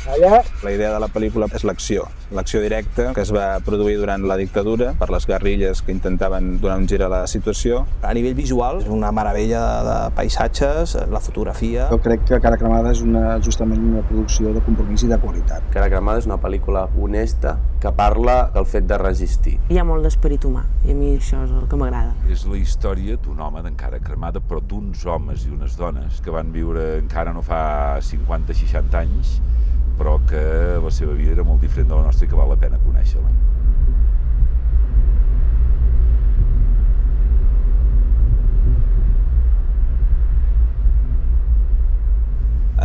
La idea de la pel·lícula és l'acció directa que es va produir durant la dictadura per les guerrilles que intentaven donar un gir a la situació. A nivell visual és una meravella de paisatges, la fotografia. Jo crec que Cara Cremada és justament una producció de compromís i de qualitat. Cara Cremada és una pel·lícula honesta que parla del fet de resistir. Hi ha molt d'esperit humà i a mi això és el que m'agrada. És la història d'un home d'Encara Cremada, però d'uns homes i unes dones que van viure encara no fa 50-60 anys, però que la seva vida era molt diferent de la nostra i que val la pena conèixer-la.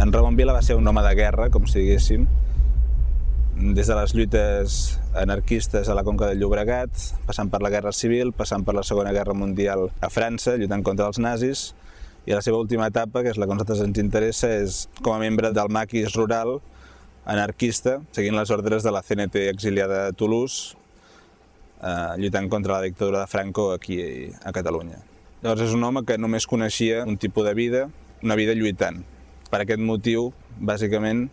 En Ramon Vila va ser un home de guerra, com si diguéssim, des de les lluites anarquistes a la Conca del Llobregat, passant per la Guerra Civil, passant per la Segona Guerra Mundial a França, lluitant contra els nazis, i la seva última etapa, que és la que a nosaltres ens interessa, és com a membre del maquis rural anarquista, seguint les ordres de la CNT exiliada a Toulouse, lluitant contra la dictadura de Franco aquí a Catalunya. Llavors és un home que només coneixia un tipus de vida, una vida lluitant. Per aquest motiu, bàsicament,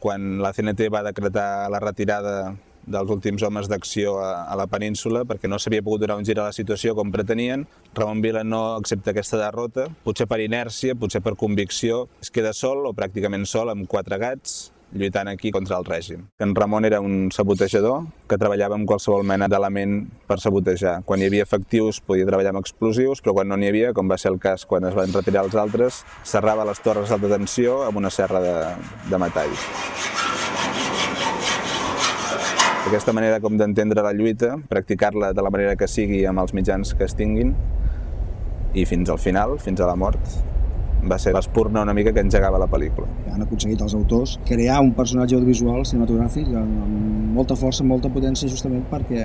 quan la CNT va decretar la retirada dels últims homes d'acció a la península, perquè no s'havia pogut donar un gir a la situació com pretenien, Ramon Vila no accepta aquesta derrota, potser per inèrcia, potser per convicció, es queda sol o pràcticament sol amb 4 gats, lluitant aquí contra el règim. En Ramon era un sabotejador que treballava amb qualsevol mena d'element per sabotejar. Quan hi havia efectius podia treballar amb explosius, però quan no n'hi havia, com va ser el cas quan es van retirar els altres, serrava les torres d'alta tensió amb una serra de metall. Aquesta manera com d'entendre la lluita, practicar-la de la manera que sigui amb els mitjans que es tinguin i fins al final, fins a la mort, va ser l'espurna una mica que engegava la pel·lícula. Han aconseguit els autors crear un personatge audiovisual cinematogràfic amb molta força, amb molta potència, justament perquè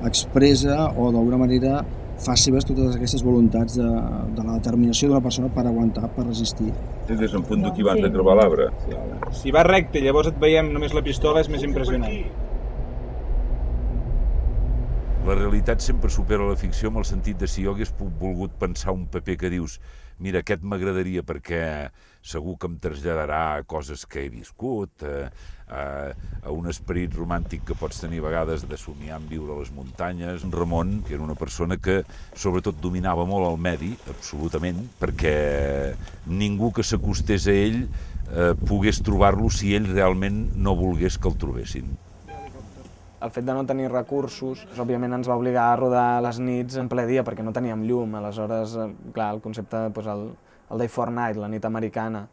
expressa o d'alguna manera fa seves totes aquestes voluntats de la determinació d'una persona per aguantar, per resistir. Des d'un punt d'aquí abans de trobar l'arbre. Si va recte i llavors et veiem només la pistola és més impressionant. La realitat sempre supera la ficció en el sentit de si jo hagués volgut pensar un paper que dius mira, aquest m'agradaria perquè segur que em traslladarà a coses que he viscut, a un esperit romàntic que pots tenir a vegades de somiar en viure a les muntanyes. Ramon, que era una persona que sobretot dominava molt el medi, absolutament, perquè ningú que s'acostés a ell pogués trobar-lo si ell realment no volgués que el trobessin. El fet de no tenir recursos, òbviament ens va obligar a rodar les nits en ple dia perquè no teníem llum, aleshores, clar, el concepte, el Day for Night, la nit americana,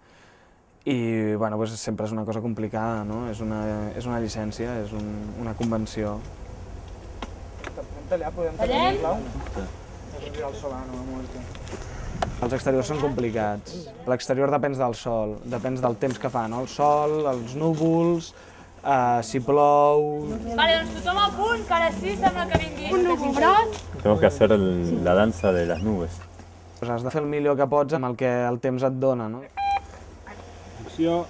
i bueno, sempre és una cosa complicada, no? És una llicència, és una convenció. Podem tallar, podem tallar, sisplau? Els exteriors són complicats. L'exterior depèn del sol, depèn del temps que fa, no? El sol, els núvols, si plou... Vale, doncs tothom a punt, que a les 6 sembla que vingui. Un núvol. Tenemos que hacer la danza de las nubes. Has de fer el millor que pots amb el que el temps et dona, no? Acció.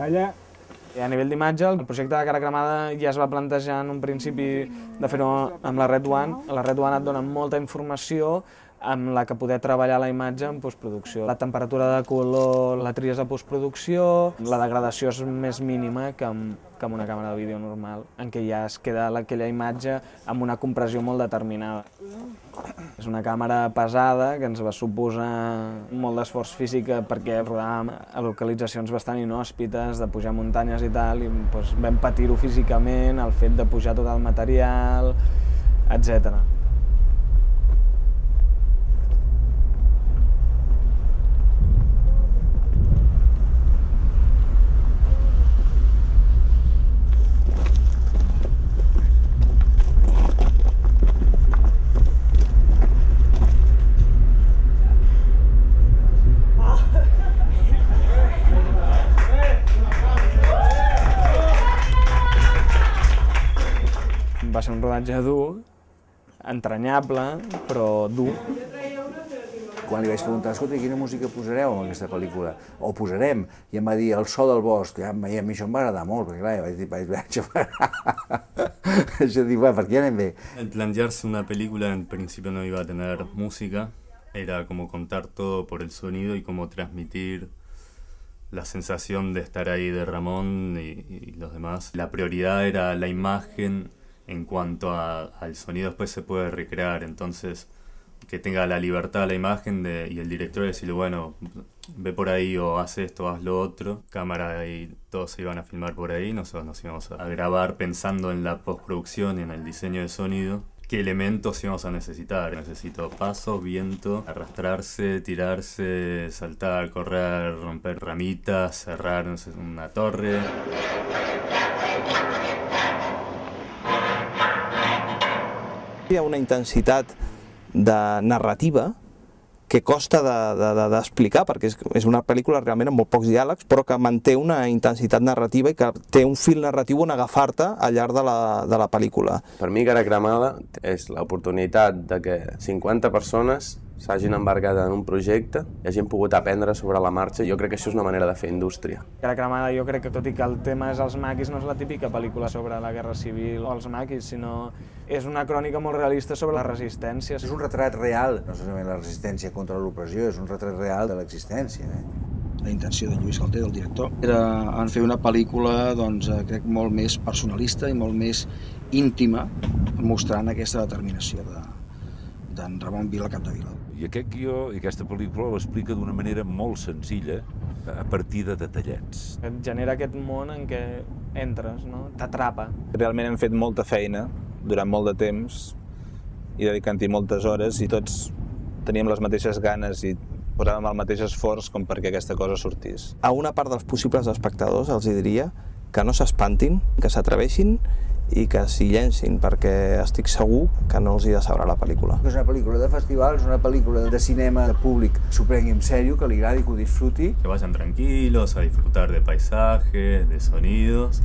Talla. A nivell d'imatge, el projecte de Cara Cremada ja es va plantejar en un principi de fer-ho amb la Red One. La Red One et dona molta informació amb la que poder treballar la imatge en postproducció. La temperatura de color la tries a postproducció, la degradació és més mínima que amb una càmera de vídeo normal, en què ja es queda aquella imatge amb una compressió molt determinada. És una càmera pesada que ens va suposar molt d'esforç físic perquè rodàvem a localitzacions bastant inhòspites, de pujar muntanyes i tal, i doncs, vam patir-ho físicament, el fet de pujar tot el material, etc. Va ser un rodatge dur, entranyable, però dur. Quan li vaig preguntar, escolta, quina música posareu en aquesta pel·lícula? O posarem? I em va dir El so del bosc. I a mi això em va agradar molt, perquè clar, yo digo, bueno, ¿por qué anem bé? El plantearse una película en principio no iba a tener música, era como contar todo por el sonido y cómo transmitir la sensación de estar ahí de Ramón y los demás. La prioridad era la imagen en cuanto al sonido, después se puede recrear, entonces que tenga la libertad la imagen y el director decirle, bueno, ve por ahí o haz esto, haz lo otro. Cámara y todos se iban a filmar por ahí, nosotros nos íbamos a grabar pensando en la postproducción y en el diseño de sonido. ¿Qué elementos íbamos a necesitar? Necesito paso, viento, arrastrarse, tirarse, saltar, correr, romper ramitas, cerrar una torre. Hi ha una intensitat de narrativa que costa d'explicar, perquè és una pel·lícula realment amb molt pocs diàlegs, però que manté una intensitat narrativa i que té un fil narratiu on agafar-te al llarg de la pel·lícula. Per mi, Cara Cremada és l'oportunitat de que 50 persones s'hagin embarcat en un projecte i hagin pogut aprendre sobre la marxa. Jo crec que això és una manera de fer indústria. Cara Cremada, jo crec que tot i que el tema és els maquis, no és la típica pel·lícula sobre la guerra civil o els maquis, sinó és una crònica molt realista sobre la resistència. És un retrat real, no solament la resistència contra l'opressió, és un retrat real de l'existència. La intenció de Lluís Galter, del director, era en fer una pel·lícula, doncs, crec, molt més personalista i molt més íntima, mostrant aquesta determinació d'en Ramon Vila Capdevila. I aquest guió i aquesta pel·lícula l'explica d'una manera molt senzilla, a partir de detallets. Et genera aquest món en què entres, no? T'atrapa. Realment hem fet molta feina durant molt de temps i dedicant-hi moltes hores i tots teníem les mateixes ganes i posàvem el mateix esforç com perquè aquesta cosa sortís. A una part dels possibles espectadors els diria que no s'espantin, que s'atreveixin i que s'hi llencin, perquè estic segur que no els hi decebrà la pel·lícula. És una pel·lícula de festivals, una pel·lícula de cinema de públic s'ho prengui en sèrio, que li agradi, que ho disfruti. Que vayan tranquilos a disfrutar de paisajes, de sonidos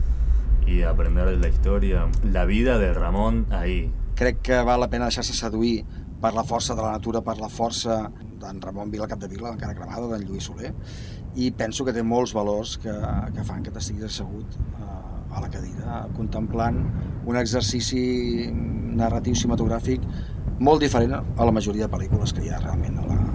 y aprender de la historia, la vida de Ramón ahí. Crec que val la pena deixar-se seduir per la força de la natura, per la força d'en Ramon Vila Capdevila, d'en Cara Cremada, d'en Lluís Soler, i penso que té molts valors que fan que t'estiguis assegut a la cadira, contemplant un exercici narratiu cinematogràfic molt diferent a la majoria de pel·lícules que hi ha realment a la